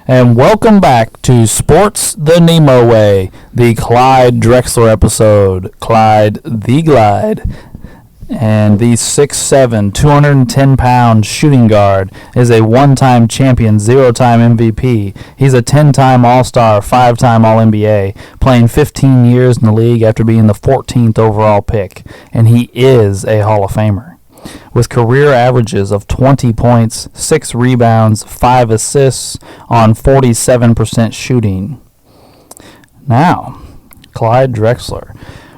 And welcome back to Sports the NEMO Way, the Clyde Drexler episode. Clyde the Glide. And the 6'7", 210-pound shooting guard is a one-time champion, zero-time MVP. He's a 10-time All-Star, 5-time All-NBA, playing 15 years in the league after being the 14th overall pick. And he is a Hall of Famer, with career averages of 20 points, 6 rebounds, 5 assists on 47% shooting. Now, Clyde Drexler.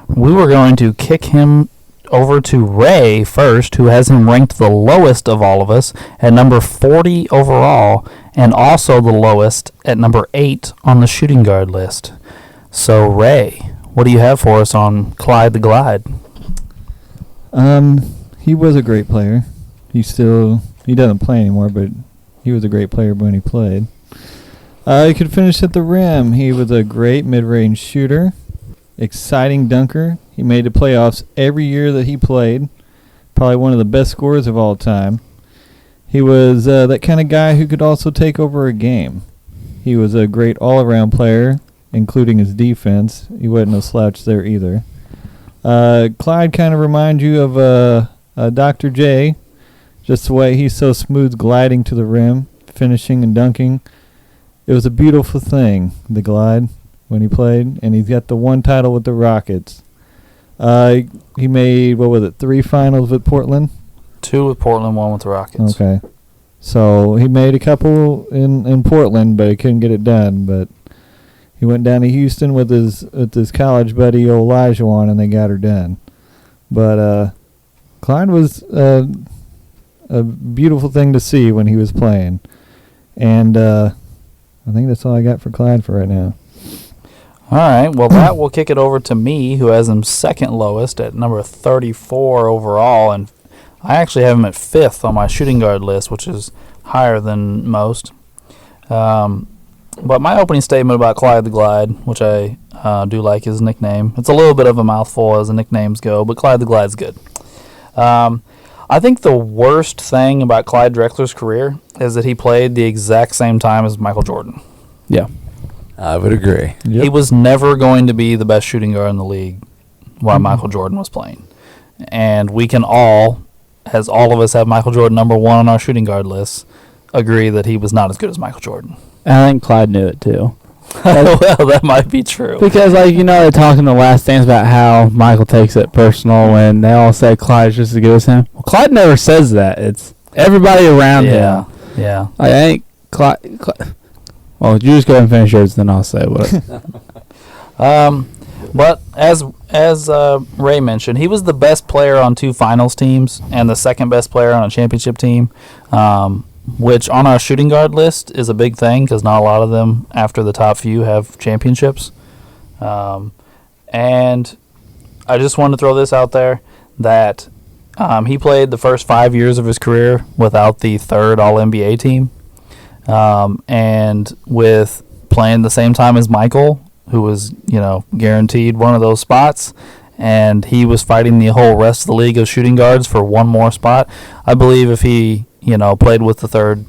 We were going to kick him over to Ray first, who has him ranked the lowest of all of us at number 40 overall, and also the lowest at number 8 on the shooting guard list. So, Ray, what do you have for us on Clyde the Glide? He was a great player. He doesn't play anymore, but he was a great player when he played. He could finish at the rim. He was a great mid-range shooter, exciting dunker. He made the playoffs every year that he played. Probably one of the best scorers of all time. He was that kind of guy who could also take over a game. He was a great all-around player, including his defense. He wasn't no slouch there either. Clyde kind of reminds you of Dr. J, just the way he's so smooth gliding to the rim, finishing and dunking. It was a beautiful thing, the glide, when he played, and he's got the one title with the Rockets. He made, 3 finals with Portland? 2 with Portland, 1 with the Rockets. Okay. So he made a couple in Portland, but he couldn't get it done. But he went down to Houston with his college buddy Olajuwon, and they got her done. But Clyde was a beautiful thing to see when he was playing. And I think that's all I got for Clyde for right now. All right, well, that will kick it over to me, who has him second lowest at number 34 overall, and I actually have him at 5th on my shooting guard list, which is higher than most. But my opening statement about Clyde the Glide, which I do like his nickname. It's a little bit of a mouthful as the nicknames go, but Clyde the Glide's good. I think the worst thing about Clyde Drexler's career is that he played the exact same time as Michael Jordan. Yeah. I would agree. Yep. He was never going to be the best shooting guard in the league while Michael Jordan was playing. And we can all, as all of us have Michael Jordan number 1 on our shooting guard list, agree that he was not as good as Michael Jordan. I think Clyde knew it too. Well, that might be true. Because, they talk in the last things about how Michael takes it personal when they all say Clyde's just as good as him. Well, Clyde never says that. It's everybody around him. Yeah. I think Clyde. Well, you just go ahead and finish yours, then I'll say what. But as Ray mentioned, he was the best player on 2 finals teams and the second best player on a championship team, which on our shooting guard list is a big thing because not a lot of them, after the top few, have championships. And I just wanted to throw this out there that he played the first 5 years of his career without the 3rd All-NBA team. And with playing the same time as Michael, who was, guaranteed one of those spots, and he was fighting the whole rest of the league of shooting guards for one more spot. I believe if he, played with the third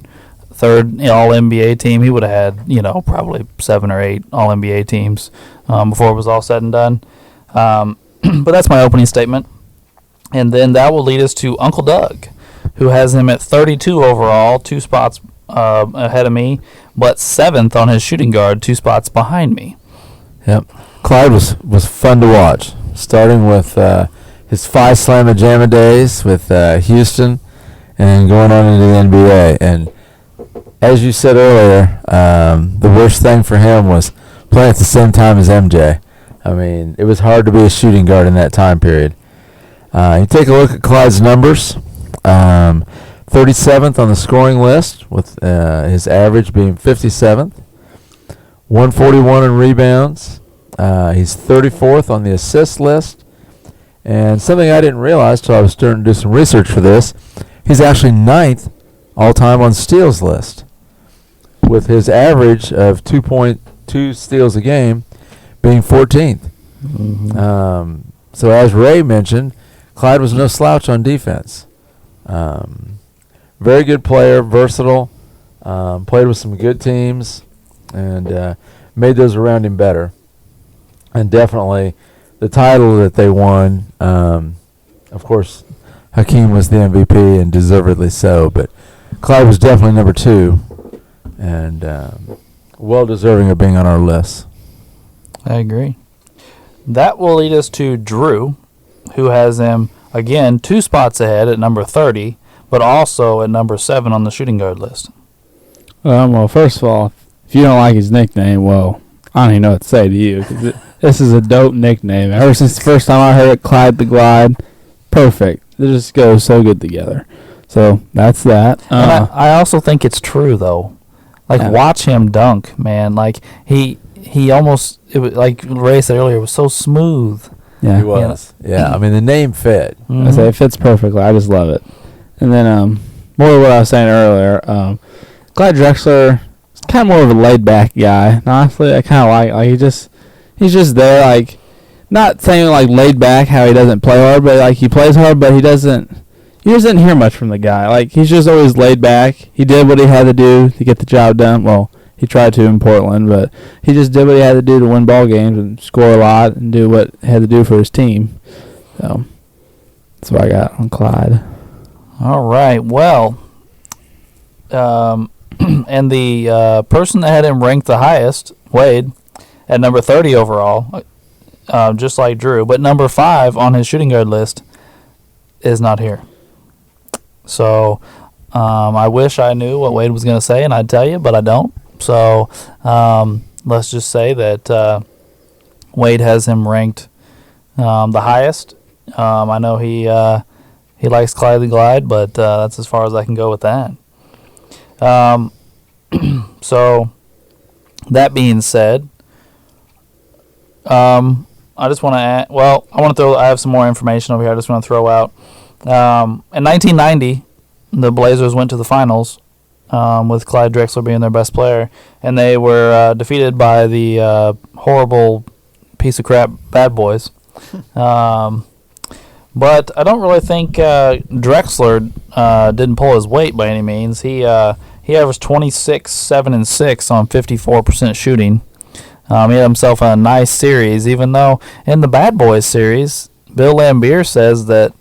All-NBA team, he would have had, probably 7 or 8 All-NBA teams before it was all said and done. But that's my opening statement. And then that will lead us to Uncle Doug, who has him at 32 overall, 2 spots ahead of me, but 7th on his shooting guard, 2 spots behind me. Yep. Clyde was fun to watch, starting with his 5 Slamma Jamma days with Houston and going on into the NBA. And as you said earlier, the worst thing for him was playing at the same time as MJ. I mean, it was hard to be a shooting guard in that time period. You take a look at Clyde's numbers. 37th on the scoring list, with his average being 57th. 141 in rebounds. He's 34th on the assist list. And something I didn't realize till I was starting to do some research for this, he's actually 9th all-time on steals list, with his average of 2.2 steals a game being 14th. Mm-hmm. So as Ray mentioned, Clyde was no slouch on defense. Very good player, versatile, played with some good teams. and made those around him better. And definitely the title that they won, of course, Hakeem was the MVP and deservedly so, but Clyde was definitely number 2 and well deserving of being on our list. I agree. That will lead us to Drew, who has him, again, 2 spots ahead at number 30, but also at number 7 on the shooting guard list. Well, first of all, if you don't like his nickname, well, I don't even know what to say to you. 'Cause this is a dope nickname. Ever since the first time I heard it, Clyde the Glide, perfect. It just goes so good together. So that's that. And I also think it's true, though. Like, Yeah. watch him dunk, man. Like, he almost, it was, like Ray said earlier, it was so smooth. Yeah. He was. Yeah, I mean, the name fit. I say it fits perfectly. I just love it. And then more of what I was saying earlier, Clyde Drexler is kind of more of a laid back guy. And honestly, I kind of like he's just there, like, not saying like laid back how he doesn't play hard, but like he plays hard, but he doesn't hear much from the guy. Like, he's just always laid back. He did what he had to do to get the job done. Well, he tried to in Portland, but he just did what he had to do to win ball games and score a lot and do what he had to do for his team. So that's what I got on Clyde. All right. Well, and the person that had him ranked the highest, Wade, at number 30 overall, just like Drew, but number 5 on his shooting guard list is not here. So I wish I knew what Wade was going to say, and I'd tell you, but I don't. So let's just say that Wade has him ranked the highest. I know he likes Clyde the Glide, but that's as far as I can go with that. So that being said, I just want to add, I have some more information over here I just want to throw out. In 1990, the Blazers went to the finals with Clyde Drexler being their best player, and they were defeated by the horrible piece of crap Bad Boys. But I don't really think Drexler didn't pull his weight by any means. He averaged 26, 7, and 6 on 54% shooting. He had himself a nice series, even though in the Bad Boys series, Bill Laimbeer says that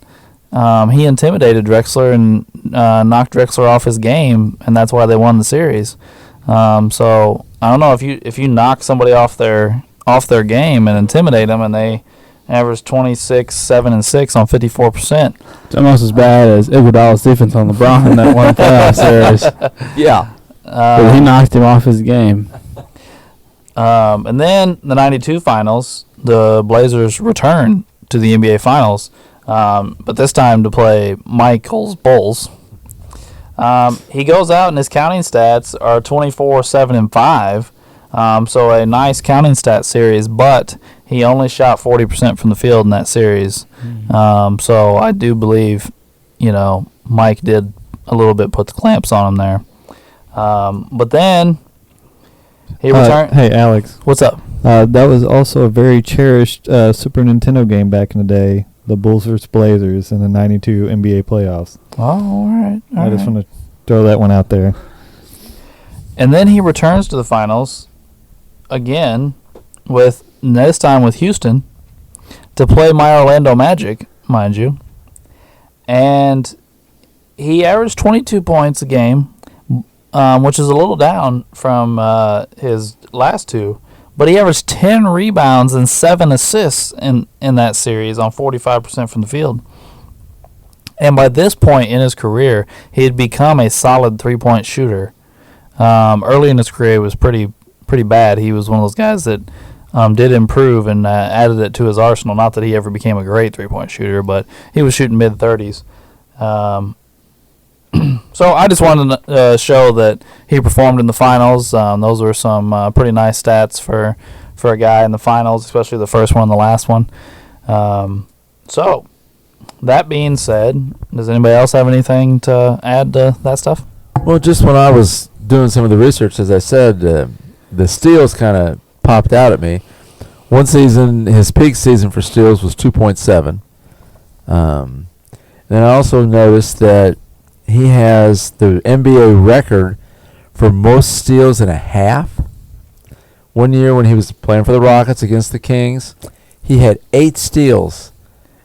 he intimidated Drexler and knocked Drexler off his game, and that's why they won the series. So I don't know if you knock somebody off their game and intimidate them, and they average 26, 7, and 6 on 54%. It's almost as bad as Iguodala's defense on LeBron in that one playoff series. Yeah. But he knocked him off his game. And then the 92 finals, the Blazers returned to the NBA Finals, but this time to play Michael's Bulls. He goes out and his counting stats are 24, 7, and 5. So a nice counting stat series, but he only shot 40% from the field in that series. So I do believe, Mike did a little bit put the clamps on him there. But then he returned. Hey, Alex. What's up? That was also a very cherished Super Nintendo game back in the day, the Bulls vs. Blazers in the 92 NBA playoffs. Oh, all right. I just want to throw that one out there. And then he returns to the finals again, this time with Houston, to play my Orlando Magic, mind you. And he averaged 22 points a game, which is a little down from his last two. But he averaged 10 rebounds and 7 assists in that series on 45% from the field. And by this point in his career, he had become a solid three-point shooter. Early in his career, it was pretty bad. He was one of those guys that did improve and added it to his arsenal. Not that he ever became a great three-point shooter, but he was shooting mid-30s. So I just wanted to show that he performed in the finals. Those were some pretty nice stats for a guy in the finals, especially the first one and the last one. So that being said, does anybody else have anything to add to that stuff? Well, just when I was doing some of the research, as I said, the steals kind of popped out at me. One season, his peak season for steals was 2.7. Then I also noticed that he has the NBA record for most steals in a half. one year when he was playing for the Rockets against the Kings, he had 8 steals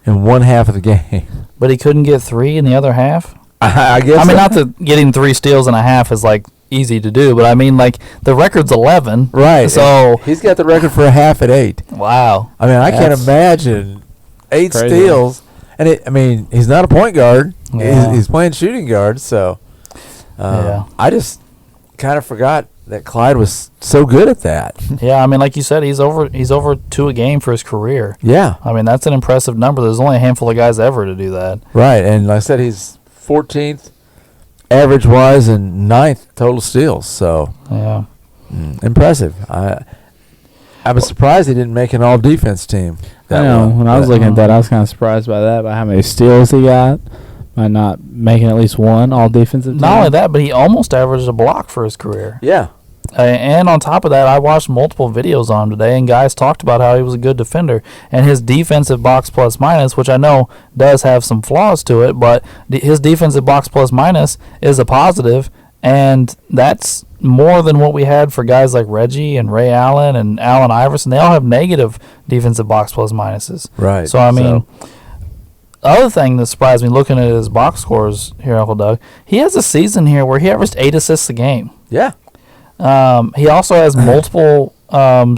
in one half of the game. But he couldn't get 3 in the other half? I guess. I mean, not that getting 3 steals in a half is, like, easy to do, but I mean, like, the record's 11. Right. So he's got the record for a half at 8. wow. I mean, I can't That's imagine 8 crazy. steals. And I mean, he's not a point guard. Yeah. He's playing shooting guard. So Yeah. I just kind of forgot that Clyde was so good at that. Yeah, I mean, like you said, he's over 2 a game for his career. Yeah. I mean, that's an impressive number. There's only a handful of guys ever to do that. Right. And like I said, he's 14th average wise and 9th total steals. So Yeah. impressive. I was surprised he didn't make an all defense team. I know. When I was looking at that, I was kind of surprised by that, by how many steals he got, by not making at least one all defensive team. Not only that, but he almost averaged a block for his career. Yeah. And on top of that, I watched multiple videos on him today, and guys talked about how he was a good defender. And his defensive box plus minus, which I know does have some flaws to it, but his defensive box plus minus is a positive, and that's more than what we had for guys like Reggie and Ray Allen and Allen Iverson. They all have negative defensive box plus minuses. Right. So, I mean, other thing that surprised me looking at his box scores here, Uncle Doug, he has a season here where he averaged 8 assists a game. Yeah. He also has multiple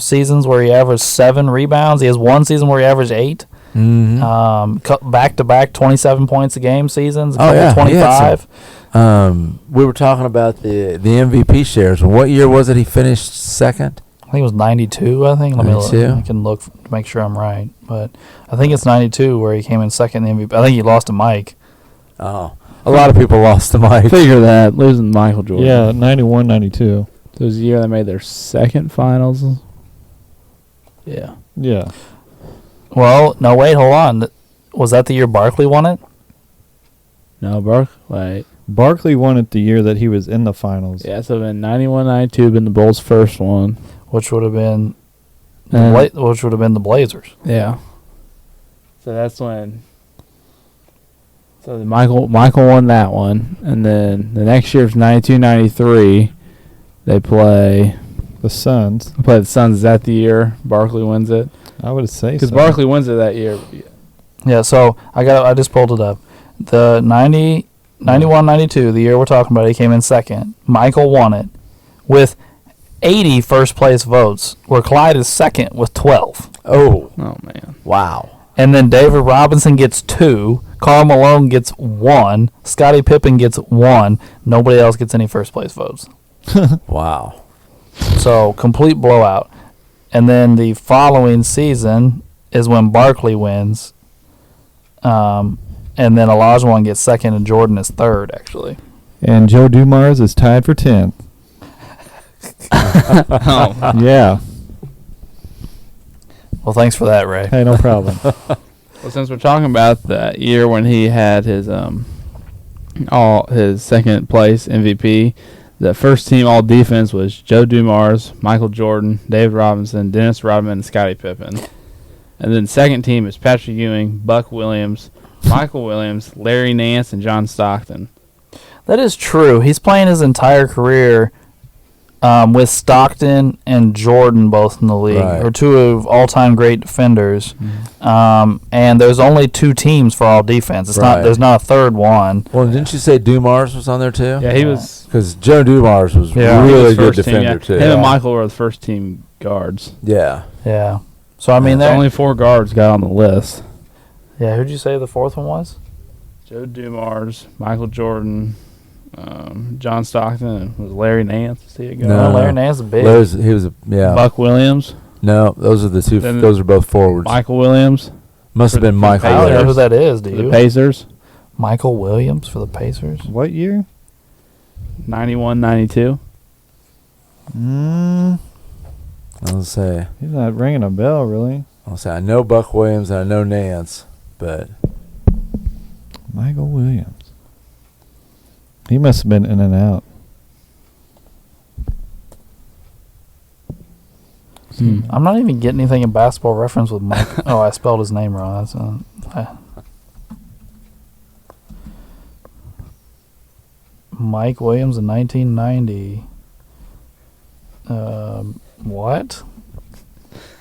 seasons where he averaged 7 rebounds. He has one season where he averaged 8. Mm-hmm. Back-to-back 27 points a game seasons. A Oh, couple yeah, 25. We were talking about the MVP shares. What year was it he finished second? I think it was 92, I think. Let me look. 92? I can look to make sure I'm right. But I think it's 92 where he came in second in the MVP. I think he lost to Mike. Oh. A lot of people lost to Mike. Figure that, losing Michael Jordan. Yeah, 91, 92. It was the year they made their second finals. Yeah. Yeah. Well, no, wait, hold on. Was that the year Barkley won it? No, Burke. Wait. Barkley won it the year that he was in the finals. Yeah, so then 91, 92 been the Bulls' first one. Which would have been And- which would have been the Blazers. Yeah. So that's when. So the Michael won that one, and then the next year's 92, 93. They play The Suns. the Suns. Is that the year Barkley wins it? I would say Because so. Barkley wins it that year. Yeah, so I just pulled it up. The 91, 92, the year we're talking about, he came in second. Michael won it with 80 first place votes, where Clyde is second with 12. Oh. Oh man. Wow. And then David Robinson gets 2. Karl Malone gets 1. Scottie Pippen gets 1. Nobody else gets any first place votes. Wow. So, complete blowout. And then the following season is when Barkley wins. And then Olajuwon gets second and Jordan is third, actually. And Joe Dumars is tied for 10th. Oh. Yeah. Well, thanks for that, Ray. Hey, no problem. Well, since we're talking about that year when he had his his second place MVP, the first team all defense was Joe Dumars, Michael Jordan, David Robinson, Dennis Rodman, and Scottie Pippen. And then second team is Patrick Ewing, Buck Williams, Michael Williams, Larry Nance, and John Stockton. That is true. He's playing his entire career with Stockton and Jordan both in the league, Right. or 2 of all-time great defenders. And there's only 2 teams for all defense. It's Right. not. There's not a third one. Well, didn't you say Dumars was on there too? Yeah, he was Because Joe Dumars was Yeah. he really was good first team, defender too. Him and Michael were the first team guards. Yeah. Yeah. So I mean, So there. only 4 guards got on the list. Yeah. Who'd you say the fourth one was? Joe Dumars, Michael Jordan, John Stockton, and was Larry Nance. See it go. No. Larry Nance is big. He was yeah. Buck Williams, No, those are the two. Then Those are both forwards. Michael Williams Must have been for Michael. I don't know who Pacers. that is. Do for the you? Pacers, Michael Williams for the Pacers. What year? 91, 92. I'll say. He's not ringing a bell, really. I know Buck Williams and I know Nance, but Michael Williams. He must have been in and out. I'm not even getting anything in Basketball Reference with Mike. Oh, I spelled his name wrong. That's Mike Williams in 1990. What?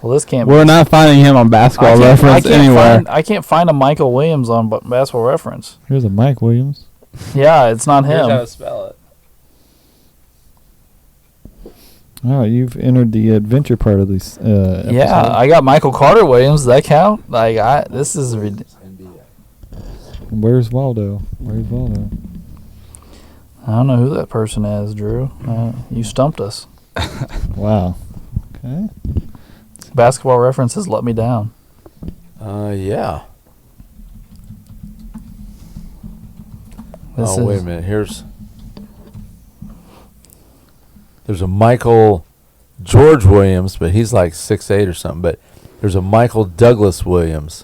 Well, this can't. We're not finding him on Basketball Reference anywhere. I can't find a Michael Williams on Basketball Reference. Here's a Mike Williams. Yeah, it's not Here's how him. to spell it. All right, you've entered the adventure part of this episode. Yeah, I got Michael Carter Williams. Does that count? This is Where's Waldo? Where's Waldo? I don't know who that person is, Drew. You stumped us. Wow. Okay. Basketball Reference has let me down. Yeah. This Wait a is- minute. There's a Michael George Williams, but he's like 6'8" or something. But there's a Michael Douglas Williams.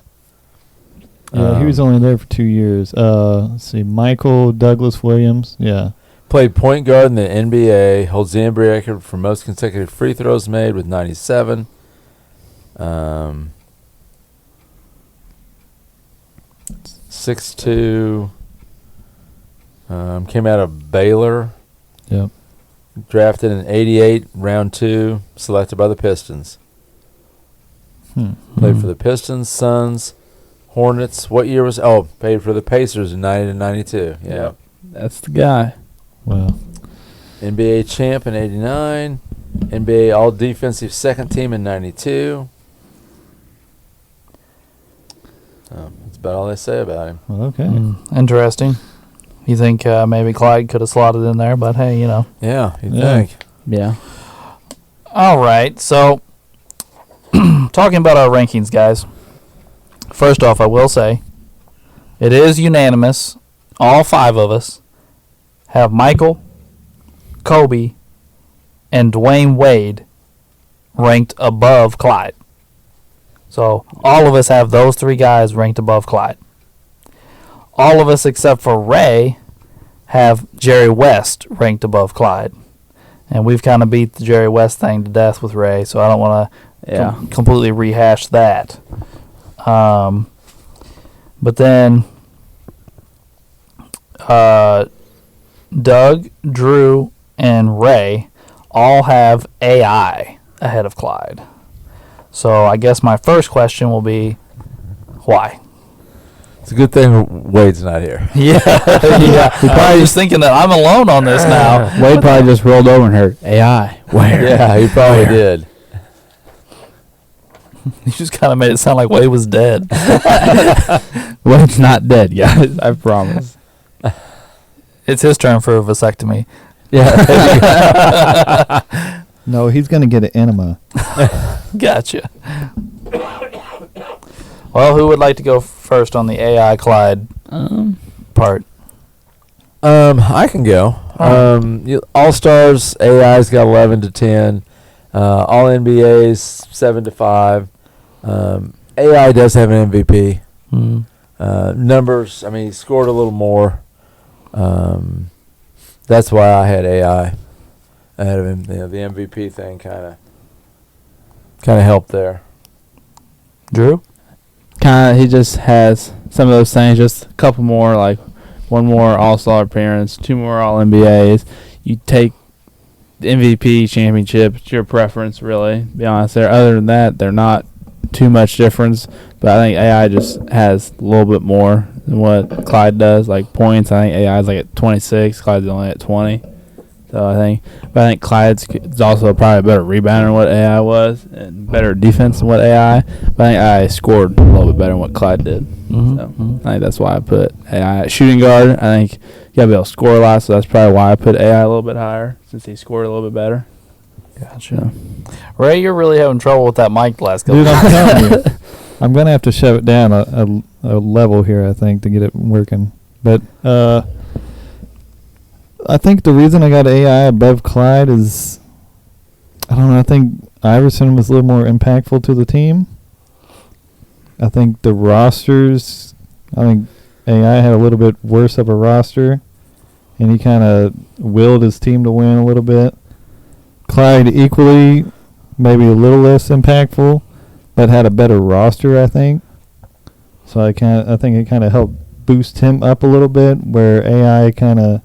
Yeah, he was only there for 2 years. Let's see, Michael Douglas Williams. Yeah. Played point guard in the NBA. Holds the NBA record for most consecutive free throws made with 97. 6'2". Came out of Baylor. Yep. Drafted in '88, round 2, selected by the Pistons. Played for the Pistons, Suns, Hornets. What year was? Oh, played for the Pacers in '90 to '92. Yeah. That's the guy. Wow. NBA champ in '89. NBA All Defensive Second Team in '92. That's about all they say about him. Well, okay. Interesting. You think maybe Clyde could have slotted in there, but hey, Yeah, you'd Yeah. think. Yeah. All right, so talking about our rankings, guys. First off, I will say it is unanimous. All 5 of us have Michael, Kobe, and Dwayne Wade ranked above Clyde. So all of us have those 3 guys ranked above Clyde. All of us except for Ray have Jerry West ranked above Clyde. And we've kind of beat the Jerry West thing to death with Ray, so I don't want to completely rehash that. But then Doug, Drew, and Ray all have AI ahead of Clyde. So I guess my first question will be, why? It's a good thing Wade's not here. Yeah. I'm probably just thinking that I'm alone on this now. Wade probably just rolled over and heard AI. Where? Yeah, he probably did. You just kind of made it sound like Wade was dead. Wade's not dead, guys. I promise. It's his turn for a vasectomy. Yeah. No, he's going to get an enema. Gotcha. Well, who would like to go first on the AI Clyde part? I can go. All Stars AI's got 11 to 10. All NBA's 7 to 5. AI does have an MVP. Numbers, I mean, he scored a little more. That's why I had AI ahead of him. The MVP thing kind of helped there. Drew? He just has some of those things, just a couple more, like one more All-Star appearance, 2 more All-NBAs. You take the MVP championship, it's your preference, really, to be honest there. Other than that, they're not too much difference, but I think AI just has a little bit more than what Clyde does, like points. I think AI is like at 26, Clyde's only at 20. So I think Clyde's is also probably a better rebounder than what AI was, and better defense than what AI. But I think AI scored a little bit better than what Clyde did. So I think that's why I put AI at shooting guard. I think you gotta be able to score a lot, so that's probably why I put AI a little bit higher, since he scored a little bit better. Gotcha. Ray, you're really having trouble with that mic the last couple Dude, of I'm telling you. I'm going to have to shove it down a level here, I think, to get it working. But I think the reason I got AI above Clyde is, I don't know, I think Iverson was a little more impactful to the team. I think the rosters, I think AI had a little bit worse of a roster, and he kind of willed his team to win a little bit. Clyde equally, maybe a little less impactful, but had a better roster, I think. So I think it kind of helped boost him up a little bit, where AI kind of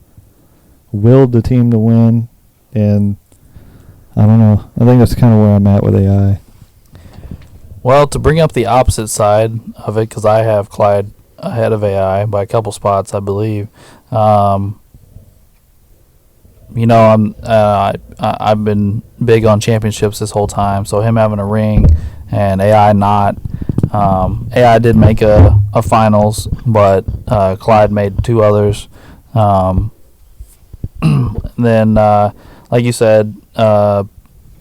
willed the team to win, and I don't know. I think that's kind of where I'm at with AI. Well, to bring up the opposite side of it, because I have Clyde ahead of AI by a couple spots, I believe. I've been big on championships this whole time, so him having a ring and AI not. AI did make a finals, but Clyde made 2 others. Then, like you said,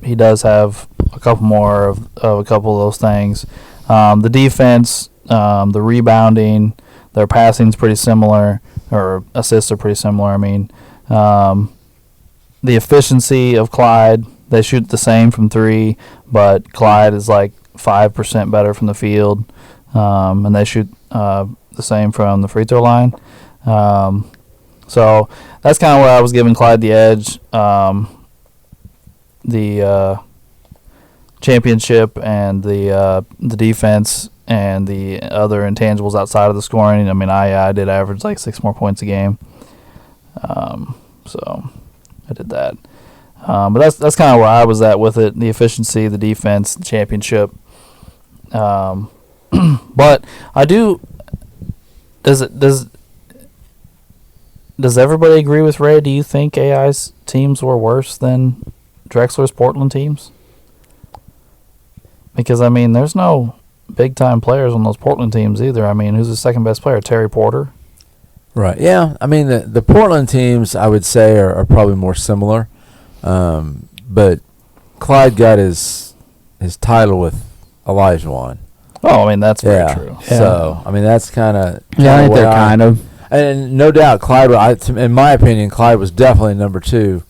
he does have a couple more of a couple of those things. The defense, the rebounding, their passing's pretty similar, or assists are pretty similar. I mean, the efficiency of Clyde, they shoot the same from 3, but Clyde is like 5% better from the field, and they shoot the same from the free throw line. So that's kind of where I was giving Clyde the edge. The championship and the defense and the other intangibles outside of the scoring. I mean, I did average like 6 more points a game. So I did that. But that's kind of where I was at with it: the efficiency, the defense, the championship. But I do. Does everybody agree with Ray? Do you think AI's teams were worse than Drexler's Portland teams? Because I mean, there's no big time players on those Portland teams either. I mean, who's the second best player? Terry Porter. Right. Yeah. I mean, the Portland teams, I would say, are probably more similar. But Clyde got his title with Olajuwon. Oh, I mean, that's very true. Yeah. So, I mean, that's kind of... Yeah, I think they're kind of. And no doubt, Clyde, in my opinion, Clyde was definitely number 2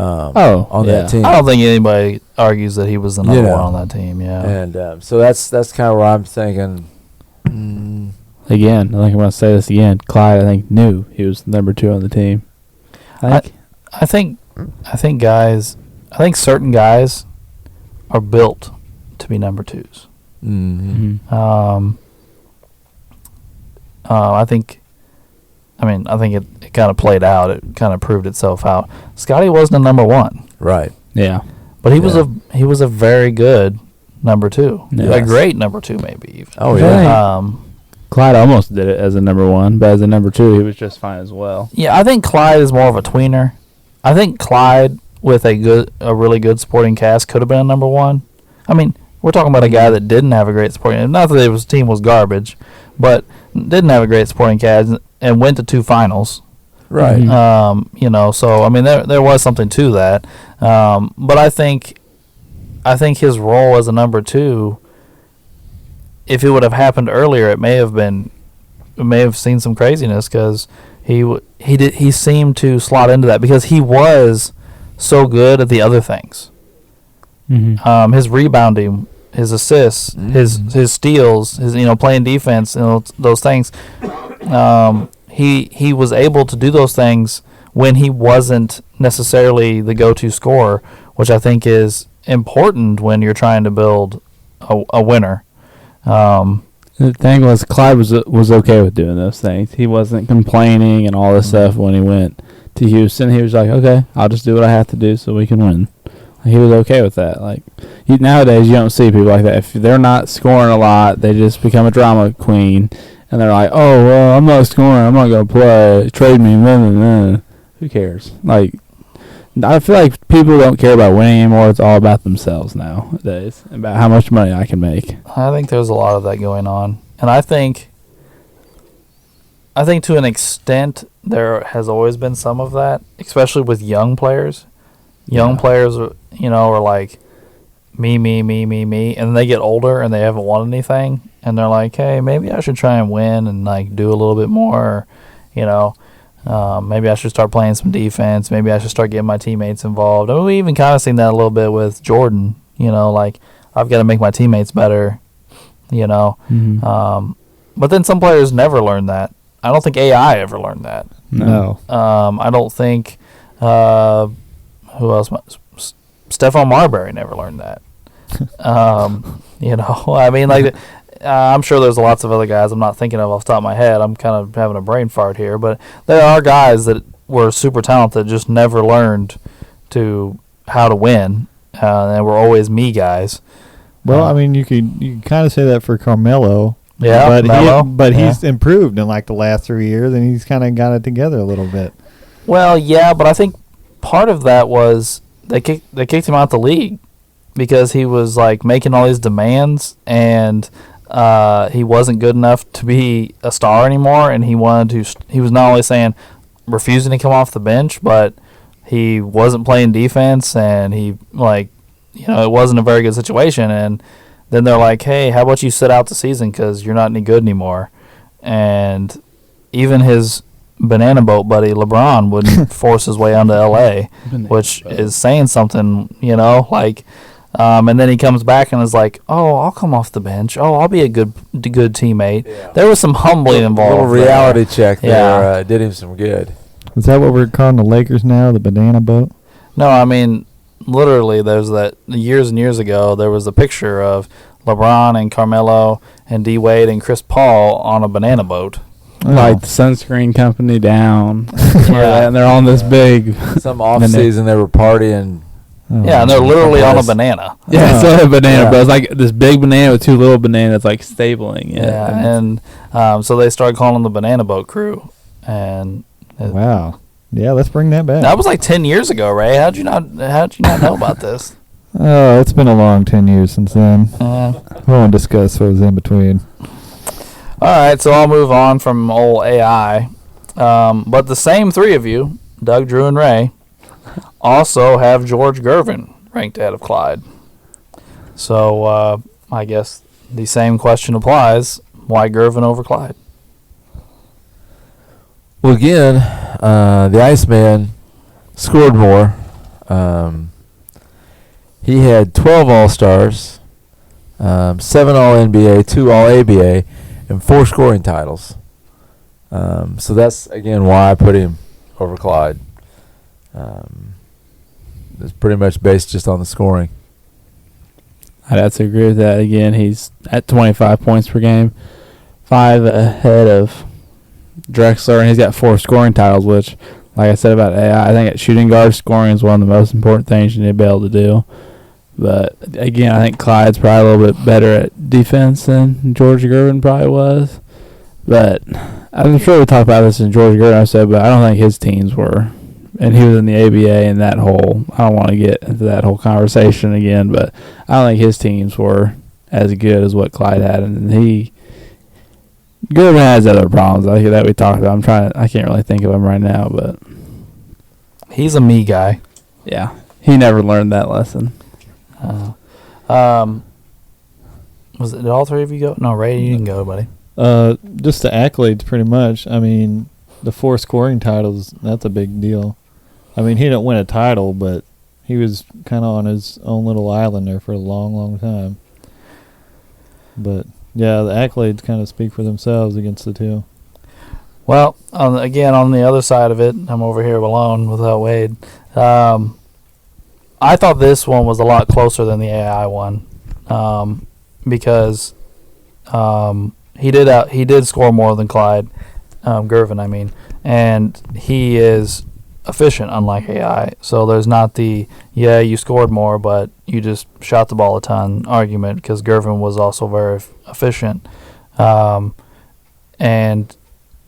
on that team. I don't think anybody argues that he was the number 1 on that team, yeah. And so that's kind of where I'm thinking... Again, I think I'm going to say this again. Clyde, I think, knew he was number 2 on the team. I think certain guys are built to be number 2s. Mm-hmm. I think it kind of played out. It kind of proved itself out. Scotty wasn't a number 1, Right. Yeah. but he was a very good number 2, a Yes. great number 2, maybe even. Oh, yeah. Clyde almost did it as a number 1, but as a number 2, he was just fine as well. Yeah, I think Clyde is more of a tweener. I think Clyde with a really good supporting cast could have been a number 1. I mean, we're talking about a guy that didn't have a great supporting. Not that his team was garbage, but didn't have a great supporting cast and went to 2 finals. Right. So I mean, there was something to that. But I think his role as a number 2, if it would have happened earlier, it may have seen some craziness because he seemed to slot into that because he was so good at the other things. Mm-hmm. His rebounding, his assists, his steals, his playing defense, those things. He was able to do those things when he wasn't necessarily the go-to scorer, which I think is important when you're trying to build a winner. The thing was, Clyde was okay with doing those things. He wasn't complaining and all this stuff when he went to Houston. He was like, okay, I'll just do what I have to do so we can win. He was okay with that. Like nowadays, you don't see people like that. If they're not scoring a lot, they just become a drama queen, and they're like, "Oh, well, I'm not scoring. I'm not gonna play. Trade me." Blah, blah, blah. Who cares? Like, I feel like people don't care about winning anymore. It's all about themselves nowadays, about how much money I can make. I think there's a lot of that going on, and I think to an extent there has always been some of that, especially with young players. Young players, are like me, and then they get older and they haven't won anything, and they're like, hey, maybe I should try and win and like do a little bit more, maybe I should start playing some defense. Maybe I should start getting my teammates involved. I mean, we even kind of seen that a little bit with Jordan. Like I've got to make my teammates better. Mm-hmm. But then some players never learn that. I don't think AI ever learned that. No. I don't think. Who else? Stephon Marbury never learned that. I mean, like, I'm sure there's lots of other guys I'm not thinking of off the top of my head. I'm kind of having a brain fart here, but there are guys that were super talented, just never learned how to win, They were always me guys. Well, I mean, you could kind of say that for Carmelo. Yeah, but Melo. He's improved in like the last 3 years, and he's kind of got it together a little bit. Well, yeah, but I think part of that was they kicked him out the league because he was like making all these demands, and he wasn't good enough to be a star anymore. And he wanted to. He was not only saying refusing to come off the bench, but he wasn't playing defense, and he it wasn't a very good situation. And then they're like, hey, how about you sit out the season because you're not any good anymore? And even his banana boat buddy LeBron wouldn't force his way onto L.A., which is saying something, and then he comes back and is like, oh, I'll come off the bench. Oh, I'll be a good teammate. Yeah. There was some humbling involved. A little reality check there did him some good. Is that what we're calling the Lakers now, the banana boat? No, I mean, literally, there's that years and years ago, there was a picture of LeBron and Carmelo and D. Wade and Chris Paul on a banana boat. Like the sunscreen company down. Yeah, and they're on this big. Some off-season, they were partying. Yeah, and they're literally on a banana. Yeah, it's like a banana, but it's like this big banana with two little bananas, like stabling it. Yeah, and so they started calling them the Banana Boat Crew. And wow. Yeah, let's bring that back. That was like 10 years ago, Ray. How'd you not know about this? Oh, it's been a long 10 years since then. We won't discuss what was in between. All right, so I'll move on from old AI. But the same three of you, Doug, Drew, and Ray, also have George Gervin ranked ahead of Clyde. So I guess the same question applies. Why Gervin over Clyde? Well, again, the Iceman scored more. He had 12 All-Stars, 7 All-NBA, 2 All-ABA, and 4 scoring titles. So that's, again, why I put him over Clyde. It's pretty much based just on the scoring. I'd have to agree with that. Again, he's at 25 points per game, 5 ahead of Drexler, and he's got 4 scoring titles, which, like I said about AI, I think at shooting guard, scoring is one of the most important things you need to be able to do. But, again, I think Clyde's probably a little bit better at defense than George Gervin probably was. But I'm sure we talked about this in George Gervin, I said, but I don't think his teams were. And he was in the ABA and that whole, I don't want to get into that whole conversation again, but I don't think his teams were as good as what Clyde had. And Gervin has other problems that we talked about. I can't really think of them right now, but. He's a me guy. Yeah. He never learned that lesson. Did all three of you go? No, Ray, you didn't go, buddy. Just the accolades, pretty much. I mean, the 4 scoring titles, that's a big deal. I mean, he didn't win a title, but he was kind of on his own little island there for a long, long time. But, yeah, the accolades kind of speak for themselves against the two. Well, again, on the other side of it, I'm over here alone without Wade. I thought this one was a lot closer than the AI one because he did score more than Clyde Gervin, I mean, and he is efficient, unlike AI. So there's not you scored more, but you just shot the ball a ton argument because Gervin was also very efficient. And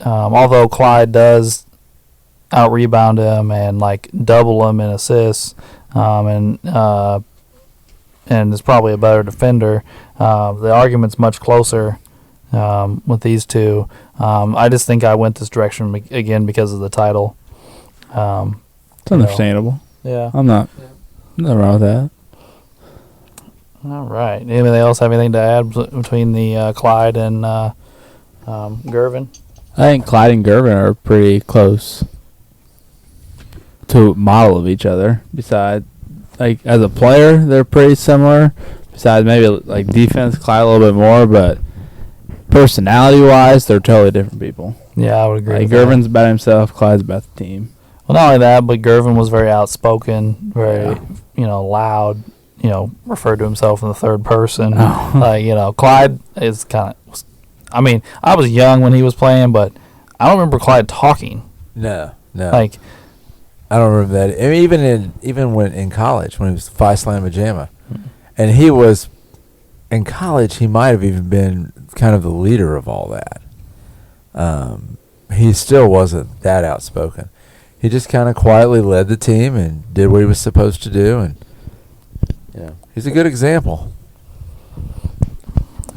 although Clyde does out-rebound him and double him in assists, and is probably a better defender, the argument's much closer with these two. I just think I went this direction again because of the title. It's understandable. Yeah. I'm not. Nothing wrong with that. All right. Anybody else have anything to add between the Clyde and Gervin? I think Clyde and Gervin are pretty close to model of each other. Besides, as a player, they're pretty similar. Besides maybe defense, Clyde a little bit more, but personality-wise, they're totally different people. Yeah, I would agree. Gervin's about himself, Clyde's about the team. Well, not only that, but Gervin was very outspoken, very loud. Referred to himself in the third person. Oh. Clyde is kind of. I mean, I was young when he was playing, but I don't remember Clyde talking. No. I don't remember that. I mean, even when in college, when he was Phi Slamma Jamma, and he was in college, he might have even been kind of the leader of all that. He still wasn't that outspoken. He just kind of quietly led the team and did what he was supposed to do, and he's a good example.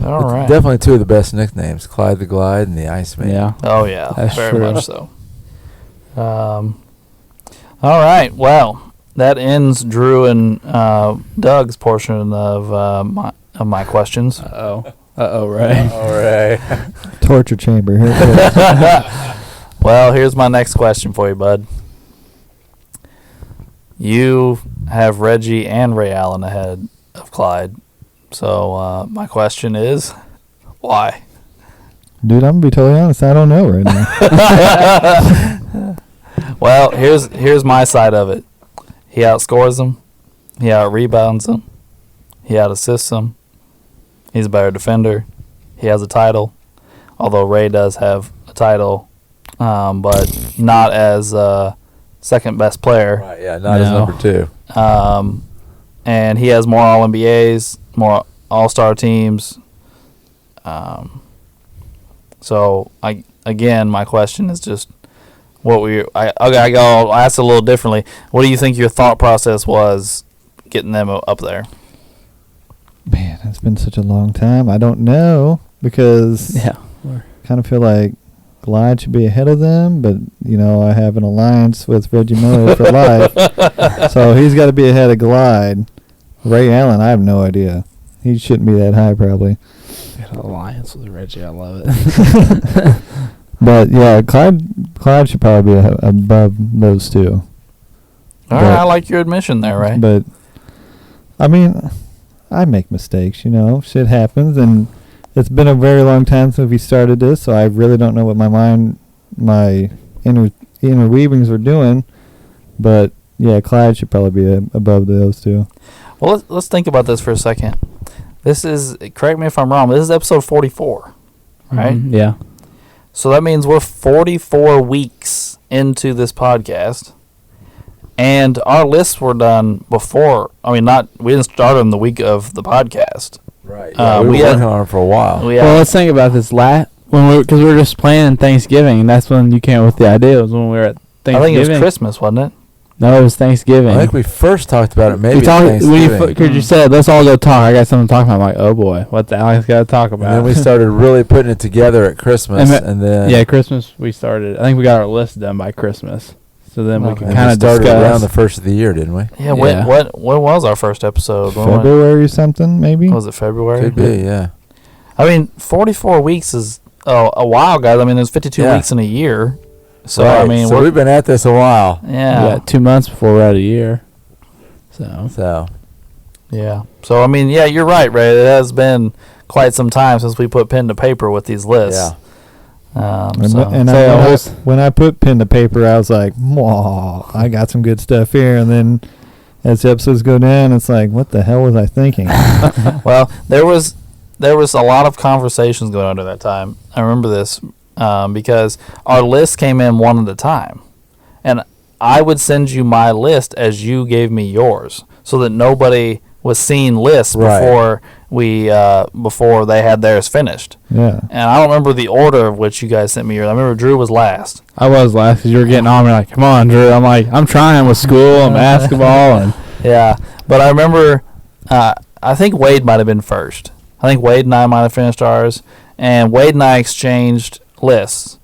All right. Definitely two of the best nicknames, Clyde the Glide and the Iceman. Yeah. Oh, yeah. That's very true. much so. All right. Well, that ends Drew and Doug's portion of my questions. Ray. All right. Torture chamber. Here it goes. Well, here's my next question for you, bud. You have Reggie and Ray Allen ahead of Clyde. So my question is, why? Dude, I'm going to be totally honest. I don't know right now. Well, here's my side of it. He outscores them. He out-rebounds them. He out-assists them. He's a better defender. He has a title, although Ray does have a title, but not as second best player. Right, yeah, not as number two. And he has more All-NBAs, more All-Star teams. So my question is just I'll ask it a little differently. What do you think your thought process was getting them up there? Man, it's been such a long time. I don't know because kind of feel like Glide should be ahead of them, but I have an alliance with Reggie Miller for life, so he's got to be ahead of Glide. Ray Allen, I have no idea. He shouldn't be that high, probably. Got an alliance with Reggie. I love it. But yeah, Clyde should probably be above those two. All right, I like your admission there, Ray. But I mean, I make mistakes, shit happens, and it's been a very long time since we started this, so I really don't know what my interweavings were doing. But yeah, Clyde should probably be above those two. Well, let's think about this for a second. This is, correct me if I'm wrong, but this is episode 44, right? Mm-hmm. Yeah. So that means we're 44 weeks into this podcast, and our lists were done before. I mean, we didn't start them the week of the podcast. Right. Yeah, we were working on it for a while. Well, let's think about this. Because we were just planning Thanksgiving, and that's when you came up with the idea. Was when we were at Thanksgiving. I think it was Christmas, wasn't it? No, it was Thanksgiving. I think we first talked about it maybe Thanksgiving. Thanksgiving. You said, let's all go talk. I got something to talk about. I'm like, oh, boy. What the Alex got to talk about? And then we started really putting it together at Christmas. And then yeah, Christmas we started. I think we got our list done by Christmas. So then we could kind of started discuss. around the first of the year, didn't we? Yeah. When was our first episode? February something, maybe? Was it February? Could be, yeah. I mean, 44 weeks is a while, guys. I mean, there's 52 weeks in a year. So, right. I mean, we've been at this a while. Yeah. 2 months before we're at a year. So. Yeah. So, I mean, yeah, you're right, Ray. It has been quite some time since we put pen to paper with these lists. Yeah. When I put pen to paper, I was like, "Whoa, I got some good stuff here." And then as the episodes go down, it's like, what the hell was I thinking? Well, there was a lot of conversations going on at that time. I remember this because our list came in one at a time. And I would send you my list as you gave me yours, so that nobody was seeing lists before before they had theirs finished. Yeah. And I don't remember the order of which you guys sent me yours. I remember Drew was last. I was last because you were getting on me like, come on, Drew. I'm like, I'm trying with school and basketball. And yeah. But I remember, I think Wade might have been first. I think Wade and I might have finished ours. And Wade and I exchanged lists.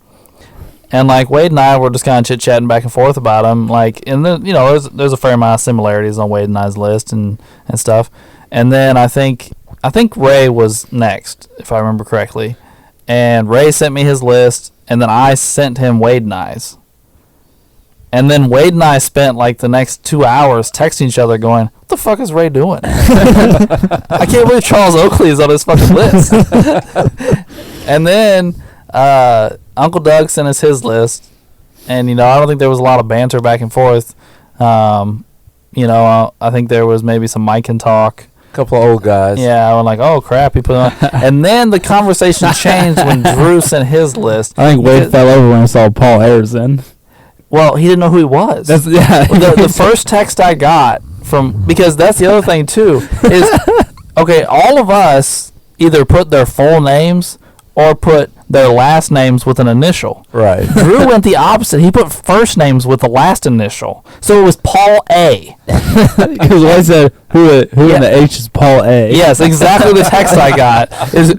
And like Wade and I were just kind of chit chatting back and forth about them. Like, and then, there's a fair amount of similarities on Wade and I's list and stuff. And then I think Ray was next, if I remember correctly. And Ray sent me his list, and then I sent him Wade and I's. And then Wade and I spent like the next 2 hours texting each other going, what the fuck is Ray doing? I can't believe Charles Oakley is on his fucking list. And then Uncle Doug sent us his list. And, I don't think there was a lot of banter back and forth. I think there was maybe some mic and talk. Couple of old guys. Yeah, I was like, oh crap, he put it on. And then the conversation changed when Drew sent his list. I think Wade fell over when I saw Paul Ayers in. Well, he didn't know who he was. The first text I got because that's the other thing too is, okay, all of us either put their full names or put their last names with an initial. Right. Drew went the opposite. He put first names with the last initial. So it was Paul A. Because I said, who in the H is Paul A? Yes, exactly the text I got is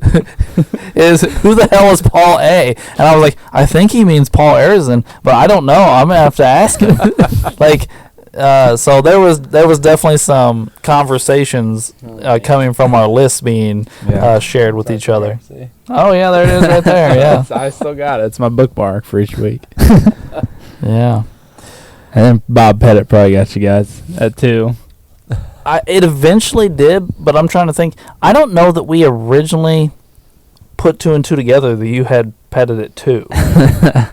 who the hell is Paul A? And I was like, I think he means Paul Arizin, but I don't know. I'm going to have to ask him. So there was definitely some conversations coming from our lists being shared with each other. Oh yeah, there it is right there. Yeah, I still got it. It's my bookmark for each week. Yeah. And then Bob Pettit probably got you guys at 2. It eventually did, but I'm trying to think. I don't know that we originally put 2 and 2 together that you had Pettit at 2. I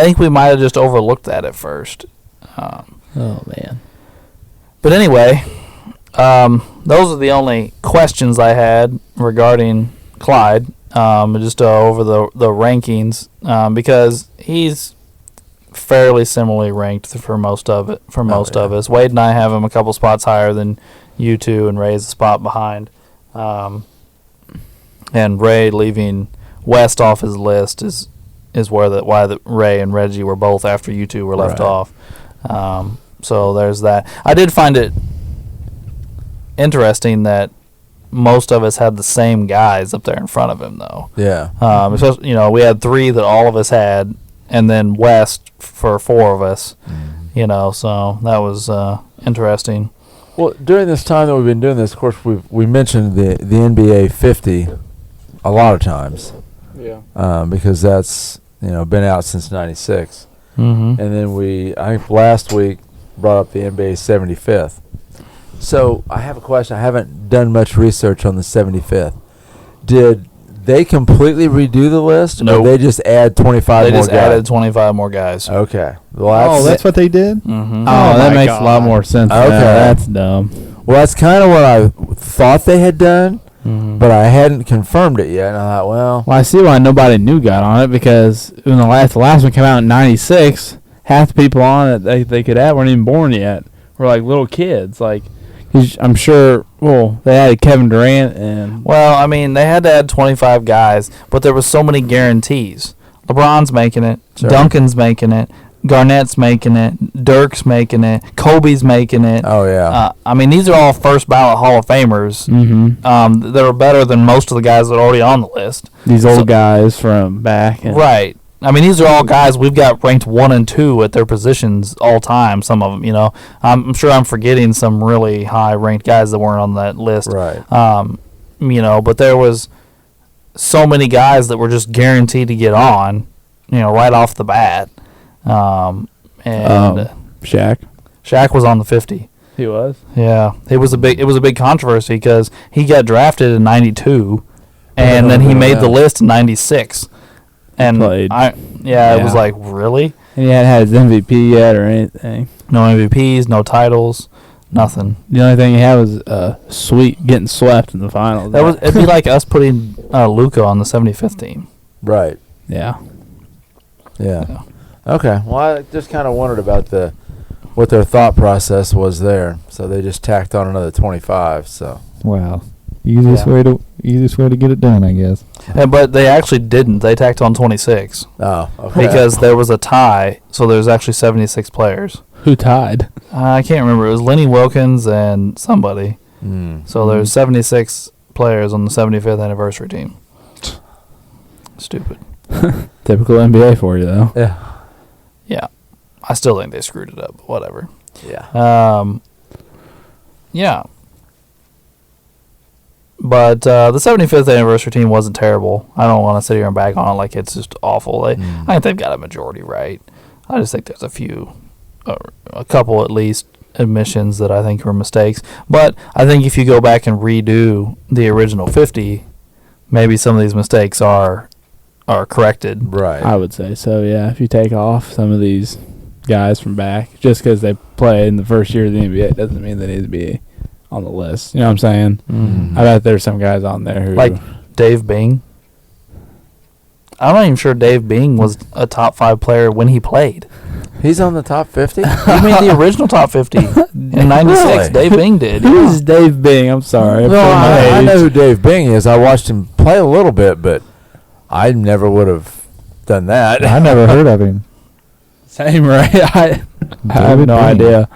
think we might have just overlooked that at first. Oh man. But anyway, those are the only questions I had regarding Clyde. Just over the rankings, because he's fairly similarly ranked for most of it. Most of us, Wade and I have him a couple spots higher than you two, and Ray's a spot behind. And Ray leaving West off his list is why Ray and Reggie were both after you two were left off. So there's that. I did find it interesting that most of us had the same guys up there in front of him, though. Yeah. Especially, we had 3 that all of us had, and then West for 4 of us. So that was interesting. Well, during this time that we've been doing this, of course, we mentioned the NBA 50 a lot of times. Yeah. Because that's been out since '96. Mm-hmm. And then I think last week brought up the NBA 75th. So I have a question. I haven't done much research on the 75th. Did they completely redo the list? Nope. Or they just add 25 They more just guys? added 25 more guys. Okay. Well, That's what they did? Mm-hmm. Oh, that my makes a lot God. more sense. Okay. Now. That's dumb. Well, that's kind of what I thought they had done, Mm-hmm. but I hadn't confirmed it yet. And I thought, well, Well, I see why nobody new got on it, because when the last one came out in '96, half the people on it they could add weren't even born yet. We're like little kids. Like, 'cause I'm sure. Well, they added Kevin Durant and. Well, I mean, they had to add 25 guys, but there was so many guarantees. LeBron's making it. Sure. Duncan's making it. Garnett's making it. Dirk's making it. Kobe's making it. oh yeah, I mean, these are all first ballot Hall of Famers. Mm-hmm. That are better than most of the guys that are already on the list. These old guys from back. And Right. I mean, these are all guys we've got ranked 1 and 2 at their positions all time. Some of them, I'm sure I'm forgetting some really high ranked guys that weren't on that list. right. But there was so many guys that were just guaranteed to get on, right off the bat. Shaq. Shaq was on the 50. He was. Yeah, it was a big controversy because he got drafted in '92, and then he made the list in '96. And Played. it was like, really? And he hadn't had his MVP yet or anything. No MVPs, no titles, nothing. The only thing he had was getting swept in the finals. It'd be like us putting Luka on the 75th team. Right. Yeah. Yeah. Okay. Well, I just kind of wondered about what their thought process was there. So they just tacked on another 25. So. Wow. Easiest way to get it done, I guess. But they actually didn't. They tacked on 26 Oh. Okay. because there was a tie. So there's actually 76 players. Who tied? I can't remember. It was Lenny Wilkins and somebody. Mm. So there's 76 players on the 75th anniversary team. Stupid. Typical NBA for you, though. Yeah. Yeah. I still think they screwed it up, but whatever. Yeah. Yeah. But the 75th anniversary team wasn't terrible. I don't want to sit here and bag on it like it's just awful. I think they've got a majority right. I just think there's a couple at least, admissions that I think were mistakes. But I think if you go back and redo the original 50, maybe some of these mistakes are corrected. Right. I would say so, yeah. If you take off some of these guys from back, just because they played in the first year of the NBA, doesn't mean they need to be on the list. You know what I'm saying? Mm. I bet there's some guys on there who... Like Dave Bing. I'm not even sure Dave Bing was a top 5 player when he played. He's on the top 50? You mean the original top 50 in '96? Really? Dave Bing did. Who's Dave Bing? I'm sorry. No, I know who Dave Bing is. I watched him play a little bit, but I never would have done that. I never heard of him. Same, right? I have David no Bing. idea.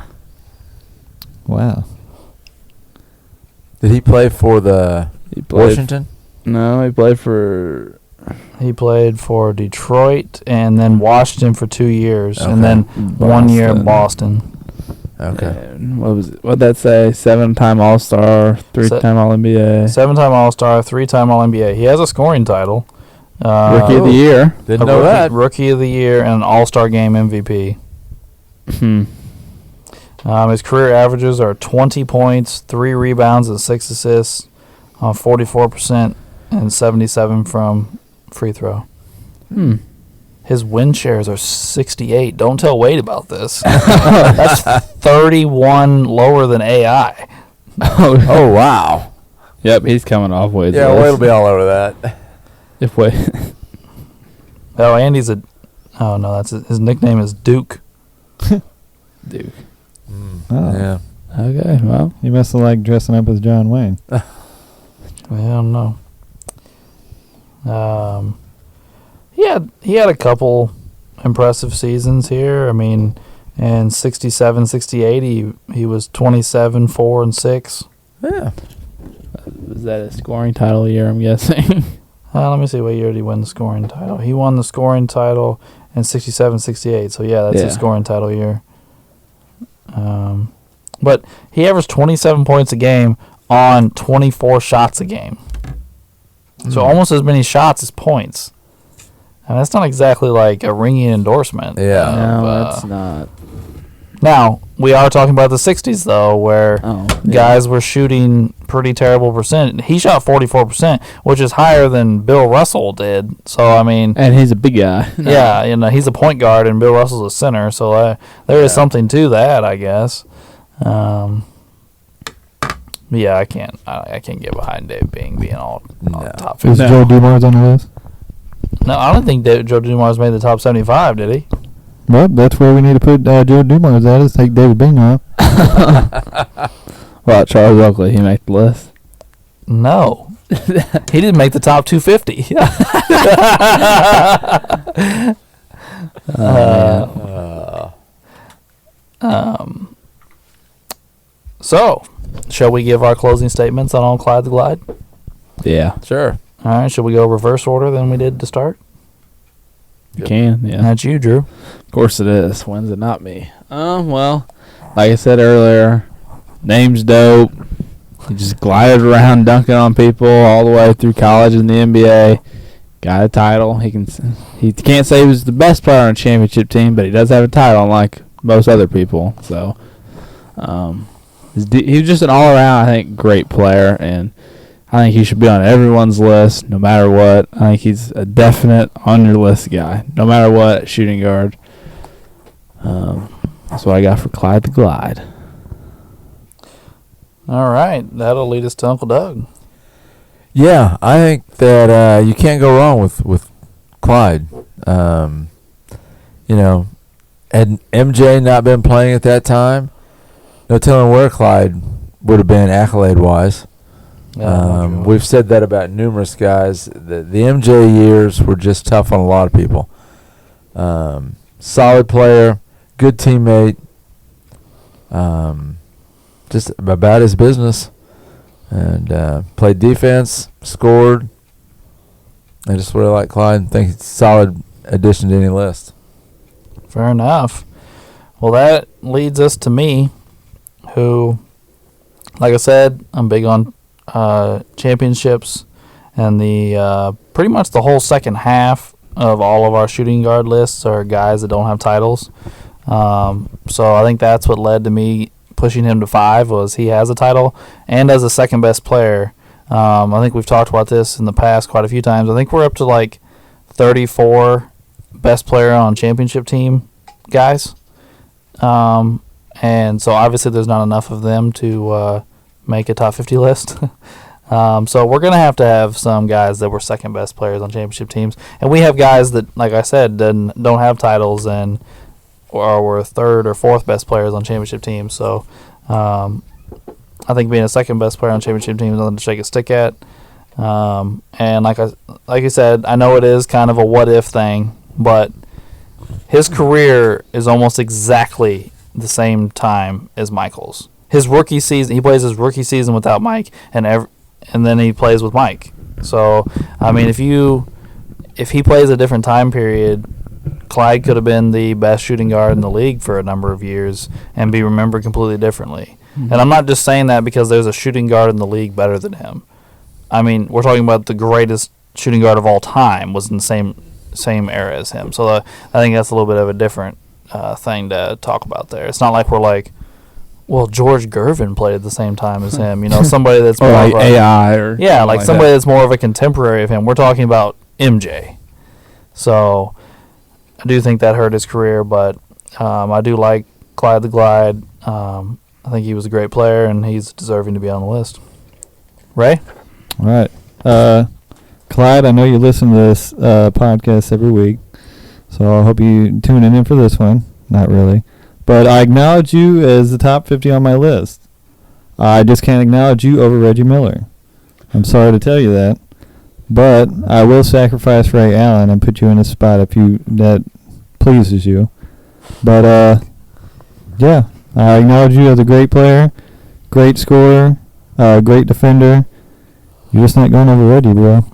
Wow. Did he play for the He played. Washington? No, he played for. He played for Detroit and then Washington for 2 years, Okay. and then 1 year in Boston. Okay. And what was it? What'd that say? 7-time All-Star, 3-time All-NBA, 7-time All-Star, 3-time All-NBA. He has a scoring title. Rookie of the Year. Didn't know that. Rookie of the Year and an All-Star Game MVP. His career averages are 20 points, 3 rebounds, and 6 assists, 44%, and 77 from free throw. His win shares are 68. Don't tell Wade about this. That's 31 lower than AI. Oh wow. Yep, he's coming off Wade's Yeah, list. Wade will be all over that. If Wade. Oh, Andy's a. Oh no, that's his nickname is Duke. Dude. Oh. Yeah. Okay, well. He must have liked dressing up as John Wayne. I don't know. He had a couple impressive seasons here. I mean, in 67, 68, he was 27, 4, and 6. Yeah. Was that a scoring title year, I'm guessing? Let me see, what year did he win the scoring title? He won the scoring title in 67, 68. So, yeah, that's his scoring title year. But he averaged 27 points a game on 24 shots a game. So almost as many shots as points. And that's not exactly like a ringing endorsement. Yeah. No, that's not. Now, we are talking about the 60s, though, where guys were shooting pretty terrible percent. He shot 44%, which is higher than Bill Russell did. So, I mean... And he's a big guy. Yeah, he's a point guard and Bill Russell's a center. So, there is something to that, I guess. Yeah, I can't get behind Dave being all top 50. Is Joe Dumars on the list? No, I don't think Joe Dumars made the top 75, did he? Well, that's where we need to put Joe Dumars at, is take David Bing off. Well, Charles Oakley, he made the list. No. He didn't make the top 250. So, shall we give our closing statements on Clyde the Glide? Yeah. Sure. All right, shall we go reverse order than we did to start? You can, yeah. That's you, Drew. Of course it is. When's it not me? Well, like I said earlier, name's dope. He just glided around dunking on people all the way through college and the NBA. Got a title. He can't say he was the best player on a championship team, but he does have a title, unlike most other people. So, he was just an all-around, I think, great player, and I think he should be on everyone's list, no matter what. I think he's a definite on-your-list guy, no matter what, shooting guard. That's what I got for Clyde the Glide. All right, that'll lead us to Uncle Doug. Yeah, I think that you can't go wrong with Clyde. Had MJ not been playing at that time, no telling where Clyde would have been accolade-wise. We've said that about numerous guys. The MJ years were just tough on a lot of people. Solid player, good teammate, just about his business, and played defense, scored. I just really like Clyde and think it's a solid addition to any list. Fair enough. Well, that leads us to me, who, like I said, I'm big on championships, and the pretty much the whole second half of all of our shooting guard lists are guys that don't have titles. So I think that's what led to me pushing him to 5, was he has a title, and as a second best player. I think we've talked about this in the past quite a few times. I think we're up to like 34 best player on championship team guys. And so obviously there's not enough of them to make a top 50 list. So we're going to have some guys that were second best players on championship teams. And we have guys that, like I said, don't have titles, and were third or fourth best players on championship teams. So I think being a second best player on championship team is nothing to shake a stick at. And like you said, I know it is kind of a what if thing, but his career is almost exactly the same time as Michael's. His rookie season, he plays his rookie season without Mike, and then he plays with Mike. So I mean, if he plays a different time period, Clyde could have been the best shooting guard in the league for a number of years and be remembered completely differently. Mm-hmm. And I'm not just saying that because there's a shooting guard in the league better than him. I mean, we're talking about the greatest shooting guard of all time was in the same era as him. So I think that's a little bit of a different thing to talk about there. It's not like we're like, well, George Gervin played at the same time as him. You know, somebody that's or more like of a, AI or like somebody that's more of a contemporary of him. We're talking about MJ. So I do think that hurt his career, but I do like Clyde the Glide. I think he was a great player, and he's deserving to be on the list. Ray? All right. Clyde, I know you listen to this podcast every week, so I hope you tuning in for this one. Not really. But I acknowledge you as the top 50 on my list. I just can't acknowledge you over Reggie Miller. I'm sorry to tell you that. But I will sacrifice Ray Allen and put you in a spot if that pleases you. But, yeah, I acknowledge you as a great player, great scorer, great defender. You're just not going over Reggie, bro.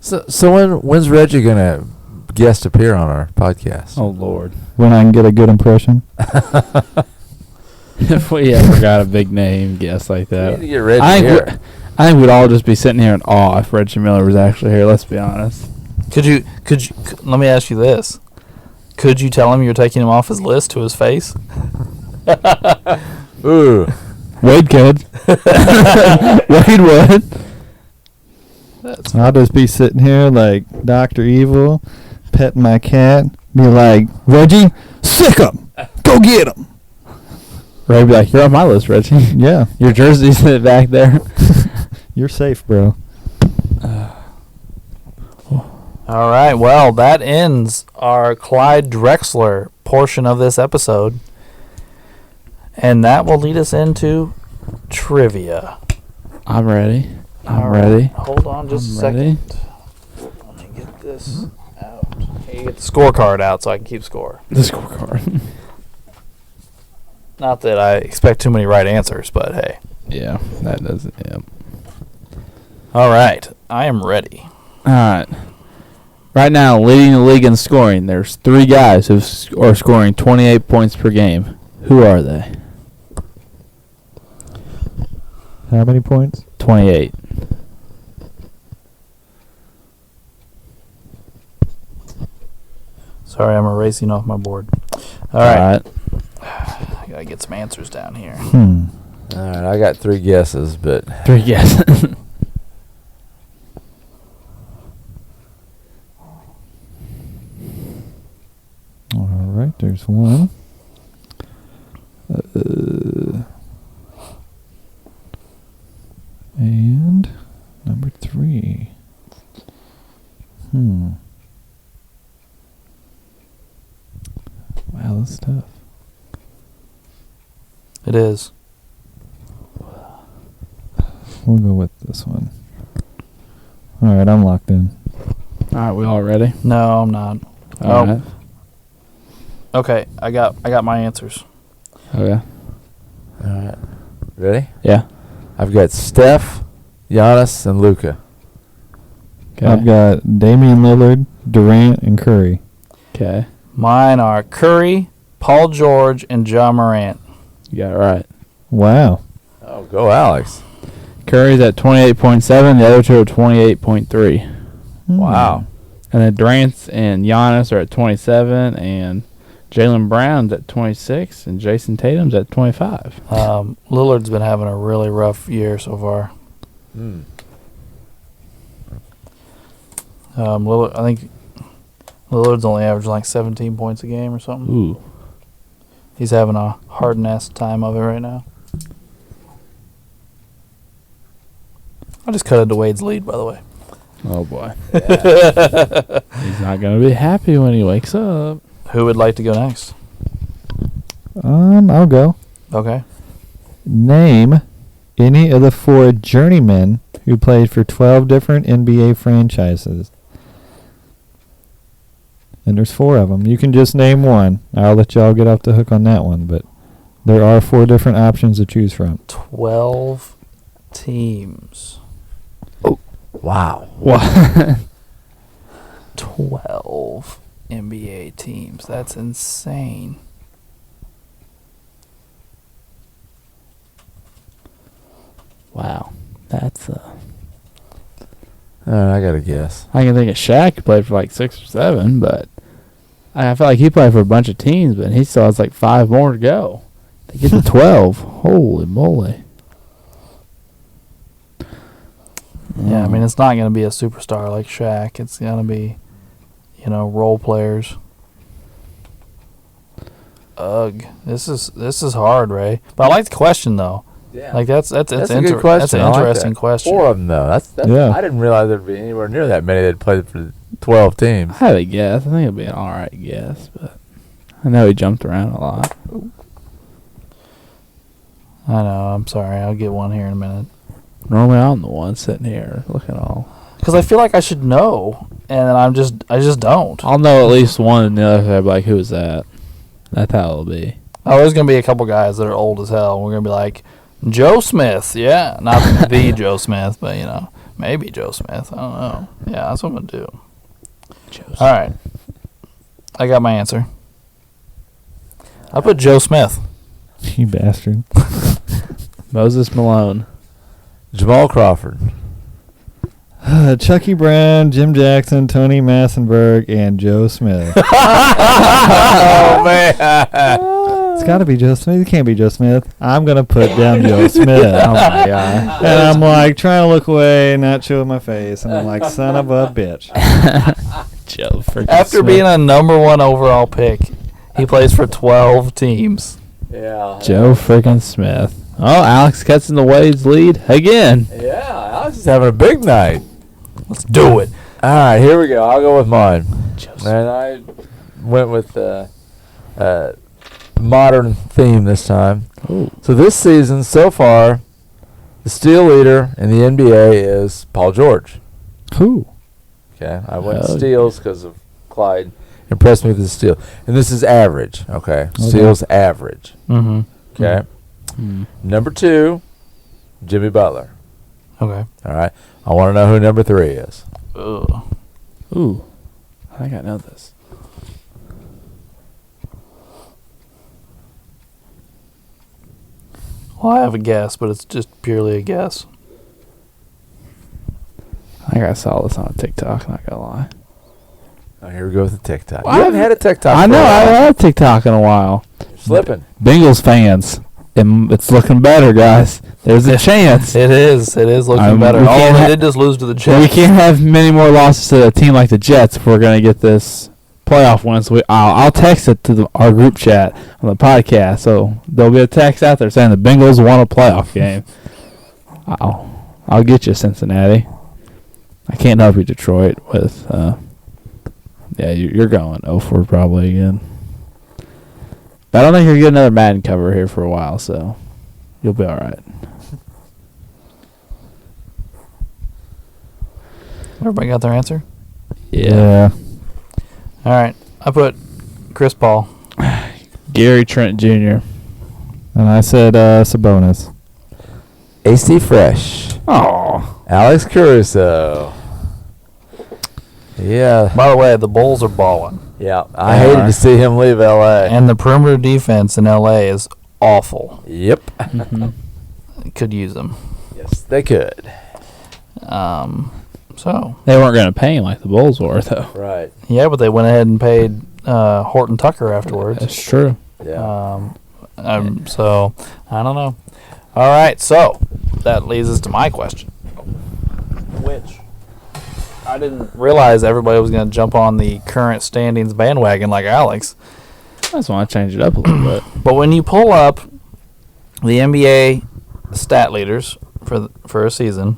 So when's Reggie going to guest appear on our podcast? Oh, Lord. When I can get a good impression. If we ever got a big name guest like We that. need to get Reggie here. I think we'd all just be sitting here in awe if Reggie Miller was actually here, let's be honest. Could you let me ask you this. Could you tell him you're taking him off his list to his face? Ooh. Wade could. Wade would. I'll just be sitting here like Dr. Evil, petting my cat, be like, Reggie, sick 'em. Go get 'em. Ray would be like, you're on my list, Reggie. Yeah. Your jersey's back there. You're safe, bro. All right. Well, that ends our Clyde Drexler portion of this episode. And that will lead us into trivia. I'm ready. I'm All right. ready. Hold on just I'm a ready. second. Let me get this out. Hey, get the scorecard out so I can keep score. The scorecard. Not that I expect too many right answers, but hey. Yeah, that does it. Yeah. All right. I am ready. All right. Right now, leading the league in scoring, there's 3 guys who are scoring 28 points per game. Who are they? How many points? 28. Sorry, I'm erasing off my board. All right. I got to get some answers down here. All right, I got 3 guesses, but 3 guesses. All right, there's one. And number 3. Wow, that's tough. It is. We'll go with this one. All right, I'm locked in. All right, we all ready? No, I'm not. All right. Okay, I got my answers. Okay. all right. Ready? Yeah. I've got Steph, Giannis, and Luka. Okay. I've got Damian Lillard, Durant, and Curry. Okay. Mine are Curry, Paul George, and John Morant. You got it right. Wow. Oh, go Alex. Curry's at 28.7. The other 2 are 28.3. Wow. And then Durant and Giannis are at 27, and Jaylen Brown's at 26, and Jason Tatum's at 25. Lillard's been having a really rough year so far. Lillard, I think Lillard's only averaging like 17 points a game or something. Ooh. He's having a hard-ass time of it right now. I just cut into Wade's lead, by the way. Oh, boy. He's not going to be happy when he wakes up. Who would like to go next? I'll go. Okay. Name any of the 4 journeymen who played for 12 different NBA franchises. And there's 4 of them. You can just name one. I'll let y'all get off the hook on that one, but there are 4 different options to choose from. 12 teams. Wow. What? 12 NBA teams. That's insane. Wow. That's I got to guess. I can think of Shaq played for like 6 or 7, but I feel like he played for a bunch of teams, but he still has like 5 more to go to get to 12. Holy moly! Yeah, I mean, it's not going to be a superstar like Shaq. It's going to be, role players. Ugh, this is hard, Ray. But I like the question though. Yeah. Like that's a good question. That's an I like interesting that. question. 4 of them though. That's Yeah. I didn't realize there'd be anywhere near that many that played for 12 teams. I had a guess. I think it'd be an all right guess, but I know he jumped around a lot. I know. I'm sorry. I'll get one here in a minute. Normally, I'm the one sitting here looking all. Because I feel like I should know, and I just don't. I'll know at least one, and the other side be like, "Who is that?" That's how it'll be. Oh, there's gonna be a couple guys that are old as hell. We're gonna be like, Joe Smith, yeah, not the Joe Smith, but maybe Joe Smith. I don't know. Yeah, that's what I'm gonna do. All right, I got my answer. I put Joe Smith. You bastard. Moses Malone. Jamal Crawford. Chucky Brown, Jim Jackson, Tony Massenberg, and Joe Smith. Oh man. It's got to be Joe Smith. It can't be Joe Smith. I'm going to put down Joe Smith. Oh my god. And I'm like trying to look away, not showing my face. And I'm like, son of a bitch. Joe freaking After Smith. being a #1 overall pick, he plays for 12 teams. Yeah. Joe freaking Smith. Oh, Alex cuts in the Wade's lead again. Yeah. Alex is having a big night. Let's do it. All right, here we go. I'll go with mine. Joseph. And I went with modern theme this time. Ooh. So this season, so far, the steal leader in the NBA is Paul George. Who? Okay, I went Oh. steals because of Clyde. Impressed me with the steal. And this is average, okay? Steals average, Mm-hmm. okay? Number 2, Jimmy Butler. Okay. All right. I want to know who number 3 is. Ugh. Ooh. I think I know this. Well, I have a guess, but it's just purely a guess. I think I saw this on TikTok, not gonna lie. Oh, here we go with the TikTok. Well, You haven't had a TikTok. I for know, a I while. haven't had TikTok in a while. You're slipping. Bengals fans, it's looking better, guys. There's a chance. It is looking better. we Oh, can't they ha- did just lose to the We Jets. can't have many more losses to a team like the Jets if we're going to get this playoff win. So I'll text it to our group chat on the podcast. So there'll be a text out there saying the Bengals won a playoff game. I'll get you, Cincinnati. I can't help you, Detroit, with yeah, you're going 0-4 probably again. But I don't think you're getting another Madden cover here for a while, so you'll be all right. Everybody got their answer? Yeah. All right. I put Chris Paul. Gary Trent Jr. And I said Sabonis. AC Fresh. Oh, Alex Caruso. Yeah. By the way, the Bulls are balling. Yeah. I They hated are. to see him leave LA. And the perimeter defense in LA is awful. Yep. Could use them. Yes, they could. So, they weren't going to pay him like the Bulls were, though. Right. yeah, but they went ahead and paid Horton Tucker afterwards. That's true. Yeah. So, I don't know. All right, so that leads us to my question. Which I didn't realize everybody was going to jump on the current standings bandwagon like Alex. I just want to change it up a little bit. But when you pull up the NBA stat leaders for a season,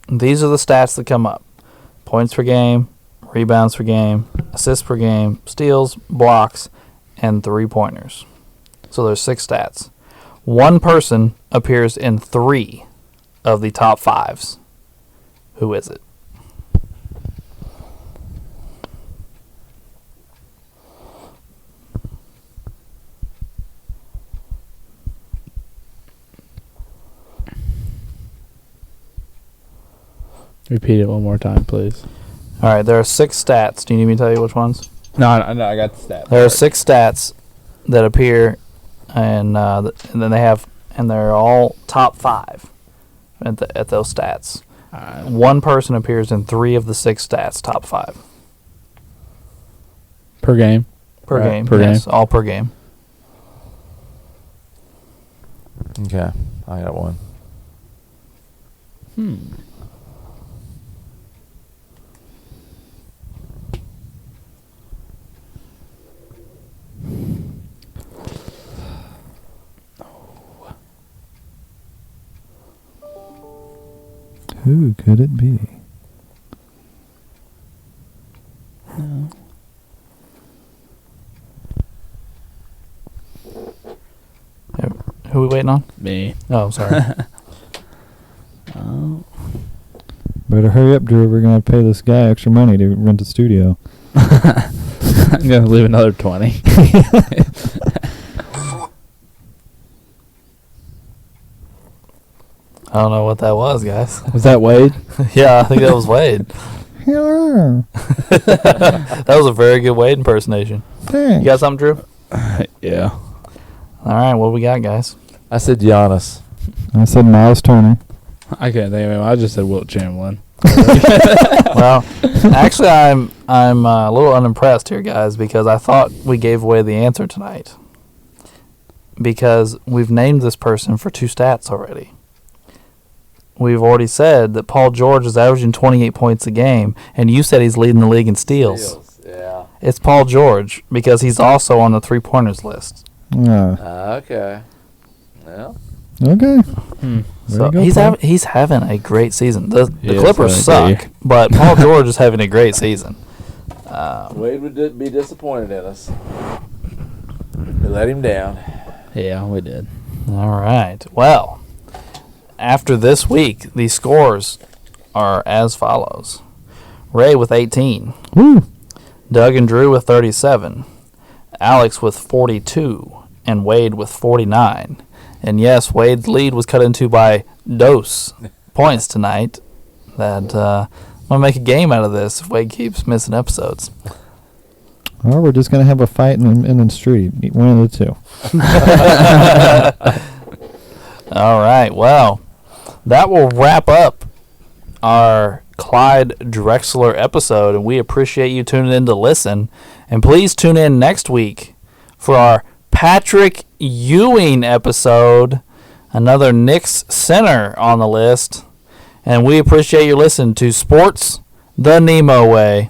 these are the stats that come up. Points per game, rebounds per game, assists per game, steals, blocks, and three-pointers. So there's 6 stats. One person appears in 3 of the top 5s. Who is it? Repeat it one more time, please. All right, there are 6 stats. Do you need me to tell you which ones? No, I got the stat. There are 6 stats that appear, and then they have, and they're all top 5 at those stats. One person appears in 3 of the 6 stats, top 5 Per game. per Right, game. per Yes, all per game. Okay, I got one. Who could it be? Who are we waiting on? Me. Oh, sorry. Better hurry up, Drew. We're going to have to pay this guy extra money to rent the studio. I'm going to leave another 20. I don't know what that was, guys. Was that Wade? Yeah, I think that was Wade. Hello. That was a very good Wade impersonation. Thanks. You got something, Drew? Yeah. All right, what we got, guys? I said Giannis. I said Miles Turner. I can't think of him. I just said Wilt Chamberlain. Well, actually, I'm a little unimpressed here, guys, because I thought we gave away the answer tonight. Because we've named this person for 2 stats already. We've already said that Paul George is averaging 28 points a game, and you said he's leading the league in steals. Yeah. It's Paul George because he's also on the 3-pointers list. Okay. Well. Okay. So you go, he's Paul. he's having a great season. The Yes, Clippers I agree. suck, but Paul George is having a great season. Wade would be disappointed in us. We let him down. Yeah, we did. All right. Well, after this week, the scores are as follows. Ray with 18. Woo. Doug and Drew with 37. Alex with 42. And Wade with 49. And yes, Wade's lead was cut into by dose points tonight. That I'm going to make a game out of this if Wade keeps missing episodes. Or we're just going to have a fight in the street. One of the 2. All right. Well, that will wrap up our Clyde Drexler episode, and we appreciate you tuning in to listen. And please tune in next week for our Patrick Ewing episode, another Knicks center on the list. And we appreciate your listening to Sports the NEMO Way.